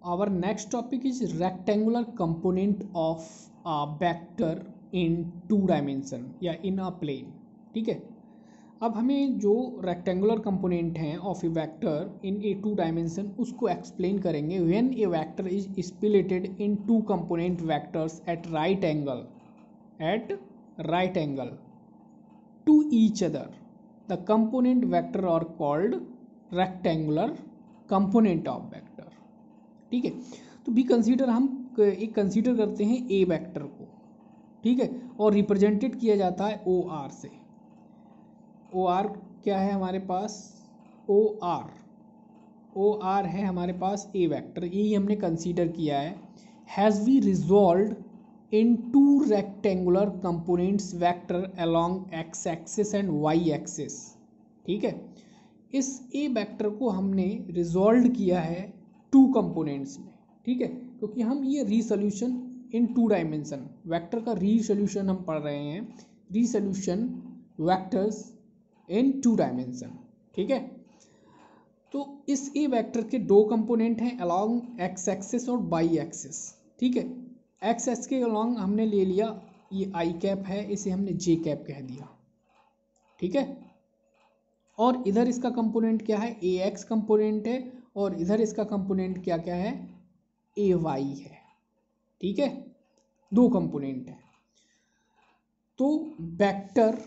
our next topic is rectangular component of a vector in two dimension या in a plane. ठीक है, अब हमें जो रेक्टेंगुलर कंपोनेंट हैं of a vector in a two dimension उसको एक्सप्लेन करेंगे। When a vector is splitted in two component vectors at right angle to each other, the component vector are called rectangular component of vector. ठीक है, तो be consider हम एक consider करते हैं ए vector को। ठीक है, और रिप्रेजेंटेड किया जाता है ओ आर से। ओ आर क्या है हमारे पास? ओ आर है हमारे पास ए वेक्टर, यही हमने कंसीडर किया है। Has be resolve into rectangular components vector along x axis and y axis. ठीक है, इस ए वेक्टर को हमने रिजॉल्व किया है टू कंपोनेंट्स में। ठीक है, क्योंकि हम ये रीसोल्यूशन इन टू डायमेंशन वेक्टर का रीसोल्यूशन हम पढ़ रहे हैं, रीसोल्यूशन वेक्टर्स इन टू डायमेंशन। ठीक है, तो इस ए वेक्टर के दो कंपोनेंट हैं अलोंग एक्स एक्सिस और वाई एक्सिस। ठीक है, एक्स एक्सिस के अलोंग हमने ले लिया ये आई कैप है, इसे हमने जे कैप कह दिया। ठीक है, और इधर इसका कंपोनेंट क्या है? ए एक्स कंपोनेंट है, और इधर इसका कंपोनेंट क्या क्या है? ए वाई है। ठीक है, दो कंपोनेंट है। तो वेक्टर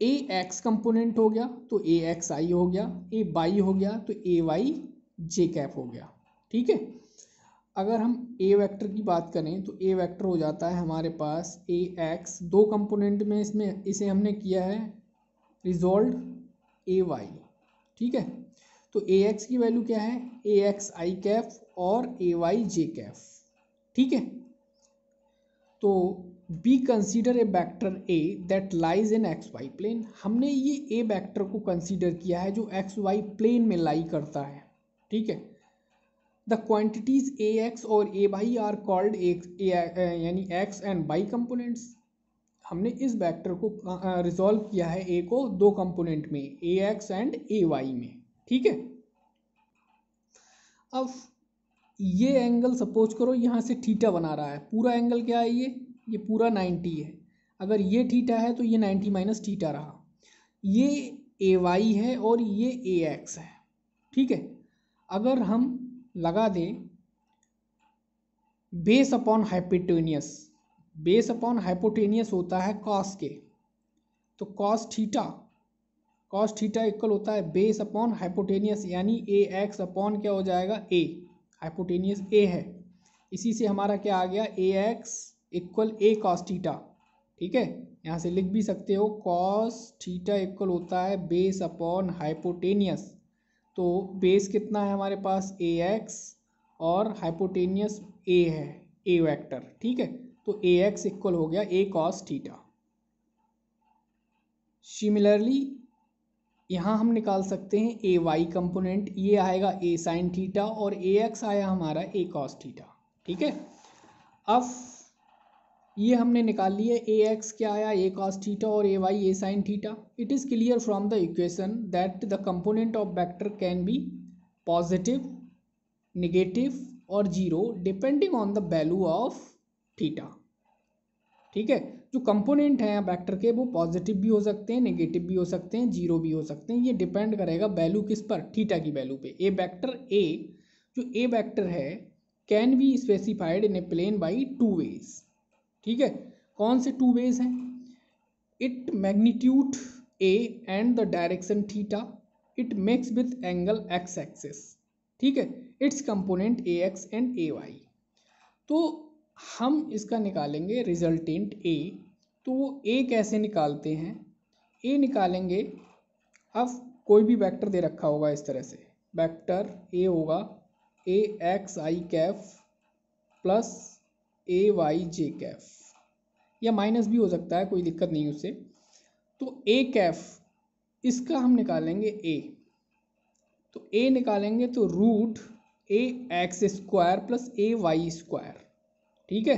ए एक्स कंपोनेंट हो गया तो ए एक्स आई हो गया, ए वाई हो गया तो ए वाई जे कैप हो गया। ठीक है, अगर हम ए वेक्टर की बात करें तो ए वेक्टर हो जाता है हमारे पास ए एक्स, दो कंपोनेंट में इसमें इसे हमने किया है रिजॉल्व ए वाई। ठीक है, तो ए एक्स की वैल्यू क्या है? ए एक्स आई कैफ और ए वाई जे कैफ। ठीक है, तो be consider a vector A that lies in x y plane. हमने ये ए वेक्टर को कंसीडर किया है जो एक्स वाई प्लेन में लाई करता है। ठीक है, द क्वांटिटीज ए एक्स और ए वाई आर कॉल्ड यानी एक्स एंड वाई कंपोनेंट्स। हमने इस वेक्टर को रिजॉल्व किया है ए को दो कंपोनेंट में, ए एक्स एंड ए वाई में। ठीक है, अब ये एंगल सपोज करो यहाँ से थीटा बना रहा है, पूरा एंगल क्या है? ये पूरा 90 है। अगर ये थीटा है तो ये 90 माइनस थीटा रहा। ये ए वाई है और ये ए एक्स है। ठीक है, अगर हम लगा दें base upon hypotenuse, base upon hypotenuse होता है कॉस के, तो कॉस थीटा इक्वल होता है बेस अपॉन हाइपोटेनियस, यानी ए एक्स अपॉन क्या हो जाएगा? ए, हाइपोटेनियस ए है, इसी से हमारा क्या आ गया? ए एक्स इक्वल ए कॉस थीटा। ठीक है, यहाँ से लिख भी सकते हो कॉस थीटा इक्वल होता है बेस अपॉन हाइपोटेनियस। तो बेस कितना है हमारे पास? ए एक्स, और हाइपोटेनियस ए है, ए वेक्टर। ठीक है, तो ए एक्स इक्वल हो गया ए कॉस थीटा। सिमिलरली यहाँ हम निकाल सकते हैं ए वाई कंपोनेंट, ये आएगा ए साइन थीटा, और ए एक्स आया हमारा ए कॉस थीटा। ठीक है, अब ये हमने निकाल लिया, ए एक्स क्या आया? ए कॉस थीटा, और A y A sine theta. It is clear from the equation that the component of vector can be positive, negative और zero depending on the value of theta. ठीक है, जो कंपोनेंट हैं vector के वो positive भी हो सकते हैं, नेगेटिव भी हो सकते हैं, जीरो भी हो सकते हैं। ये डिपेंड करेगा वैल्यू किस पर? थीटा की वैल्यू पे। ए वेक्टर ए, जो ए वेक्टर है, can be specified in a plane by two ways. ठीक है, कौन से टू वेज हैं? It magnitude A and the direction theta, it makes with angle x axis. ठीक है, its component A x and A y. तो हम इसका निकालेंगे रिजल्टेंट ए। तो वो ए कैसे निकालते हैं? ए निकालेंगे, अब कोई भी वेक्टर दे रखा होगा इस तरह से, वेक्टर ए होगा ए एक्स आई कैफ प्लस ए वाई जे कैफ, या माइनस भी हो सकता है, कोई दिक्कत नहीं उससे। तो ए कैफ इसका हम निकालेंगे ए, तो ए निकालेंगे तो रूट ए एक्स स्क्वायर प्लस ए वाई स्क्वायर। ठीक है,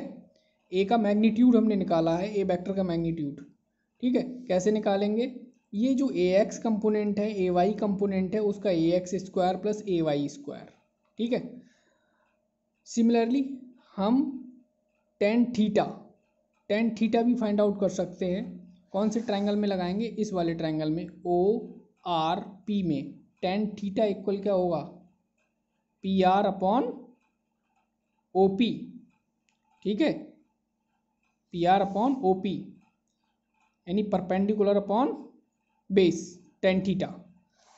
ए का मैग्नीट्यूड हमने निकाला है, ए वेक्टर का मैग्नीट्यूड। ठीक है, कैसे निकालेंगे? ये जो ए एक्स कंपोनेंट है, ए वाई कंपोनेंट है, उसका ए एक्स स्क्वायर प्लस ए वाई स्क्वायर, ठीक है। सिमिलरली हम टेन थीटा भी फाइंड आउट कर सकते हैं। कौन से ट्रायंगल में लगाएंगे? इस वाले ट्रायंगल में, ओ आर पी में। टेन थीटा इक्वल क्या होगा? P R upon O P, ठीक है, P R upon O P, यानी perpendicular upon base tan theta.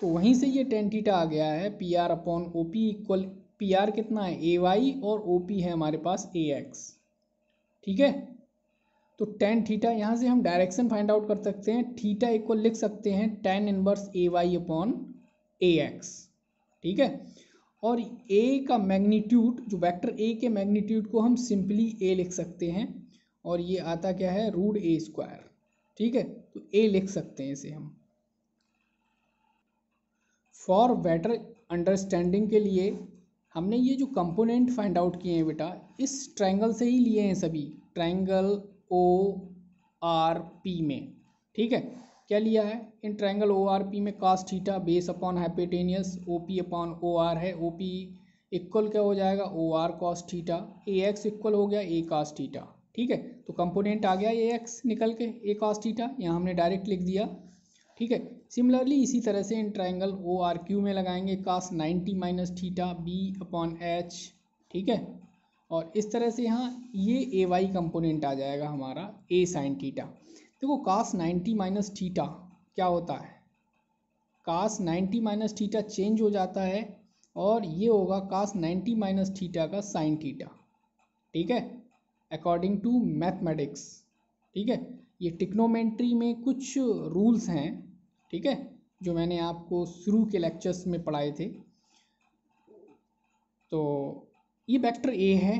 तो वहीं से ये टेन थीटा आ गया है, P R upon O P equal, P R कितना है? ए वाई, और ओ पी है हमारे पास ए एक्स, ठीक है। तो टेन थीटा, यहाँ से हम डायरेक्शन फाइंड आउट कर सकते हैं। थीटा इक्वल लिख सकते हैं टेन इनवर्स ए वाई अपॉन ए एक्स, ठीक है। और ए का मैग्नीट्यूड, जो वेक्टर ए के मैग्नीट्यूड को हम सिंपली ए लिख सकते हैं, और ये आता क्या है? रूट ए स्क्वायर, ठीक है। तो ए लिख सकते हैं इसे हम। फॉर बेटर अंडरस्टैंडिंग के लिए हमने ये जो कंपोनेंट फाइंड आउट किए हैं बेटा, इस ट्रायंगल से ही लिए हैं सभी, ट्रायंगल ओ आर पी में, ठीक है। क्या लिया है इन ट्रायंगल ओ आर पी में? Cos theta base upon hypotenuse, O P upon O R है, ओ पी इक्वल क्या हो जाएगा? O R cos theta, A x equal हो गया ए कास थीटा, ठीक है। तो कंपोनेंट आ गया ए एक्स निकल के, ए कास थीटा, यहाँ हमने डायरेक्ट लिख दिया, ठीक है। सिमिलरली इसी तरह से इन ट्रायंगल ओ आर क्यू में लगाएंगे cos 90 minus theta B upon H, ठीक है। और इस तरह से यहाँ ये ए वाई कंपोनेंट आ जाएगा हमारा ए साइन थीटा। देखो कास 90 माइनस थीटा क्या होता है? कास 90 माइनस थीटा चेंज हो जाता है, और ये होगा कास 90 माइनस थीटा का साइन थीटा, ठीक है, अकॉर्डिंग टू मैथमेटिक्स, ठीक है। ये टिक्नोमेट्री में कुछ रूल्स हैं, ठीक है, जो मैंने आपको शुरू के लेक्चर्स में पढ़ाए थे। तो ये वेक्टर ए है,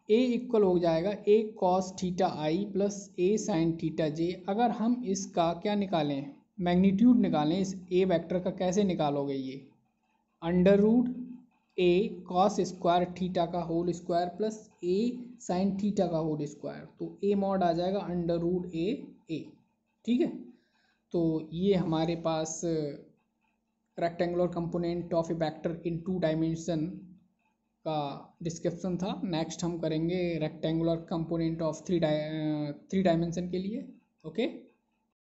ए इक्वल हो जाएगा ए कॉस थीटा आई प्लस ए साइन थीटा जे। अगर हम इसका क्या निकालें? मैग्नीट्यूड निकालें इस ए वेक्टर का, कैसे निकालोगे? ये अंडर रूट ए कॉस स्क्वायर थीटा का होल स्क्वायर प्लस ए साइन थीटा का होल स्क्वायर, तो ए मॉड आ जाएगा अंडर रूट ए, ठीक है। तो ये हमारे पास rectangular component of a vector in 2 dimension का डिस्क्रिप्शन था। नेक्स्ट हम करेंगे रेक्टेंगुलर कंपोनेंट ऑफ 3 डायमेंशन के लिए, ओके।